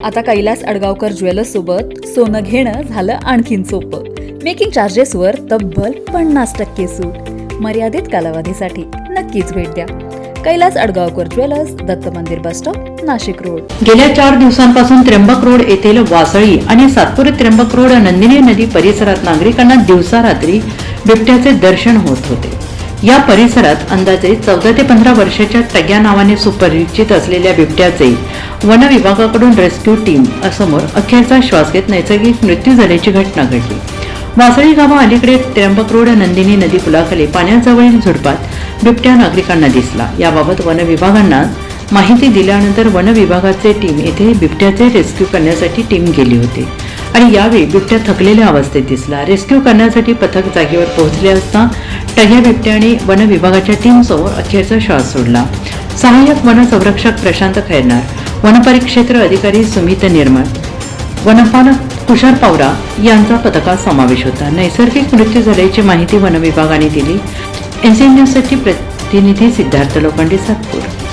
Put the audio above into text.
आता कैलास अडगावकर ज्वेलर्स सोबत सोनं घेणं झालं आणखीन सोपं. मेकिंग चार्जेसवर तब्बल 50% सूट. मर्यादित कालावधीसाठी नक्कीच भेट द्या. कैलास अडगावकर ज्वेलर्स, दत्त मंदिर बस स्टॉप, नाशिक रोड. गेल्या 4 दिवसांपासून त्र्यंबक रोड येथील वासळी आणि सातपुर त्र्यंबक रोड नंदिनी नदी परिसरात नागरिकांना दिवसा रात्री बिबट्याचे दर्शन होत होते. या परिसरात अंदाजे 14 ते 15 वर्षाच्या टग्या नावाने सुपरिचित असलेल्या बिबट्याचे वन विभागाकडून रेस्क्यू टीम समोर अखेरचा श्वास घेत नैसर्गिक मृत्यू झाल्याची घटना घडली. वासळी गावा अलीकडे त्र्यंबक रोड नंदिनी नदी पुलाखाली पाण्याजवळील झुडपात बिबट्या नागरिकांना दिसला. याबाबत वन विभागांना माहिती दिल्यानंतर वन विभागाचे टीम येथे बिबट्याचे रेस्क्यू करण्यासाठी टीम गेली होती आणि यावेळी बिबट्या थकलेल्या अवस्थेत दिसला. रेस्क्यू करण्यासाठी पथक जागेवर पोहोचले असता टग्या बिबट्याने वन विभागाच्या टीम समोर अखेरचा श्वास सोडला. सहाय्यक वन संरक्षक प्रशांत खैरनार, वनपरिक्षेत्र अधिकारी सुमित निर्मळ, वनपालक तुषार पवरा यांचा पथकात समावेश होता. नैसर्गिक मृत्यू झाल्याची माहिती वन विभागाने दिली. NCN न्यूजसाठी प्रतिनिधी सिद्धार्थ लोखंडे, सातपूर.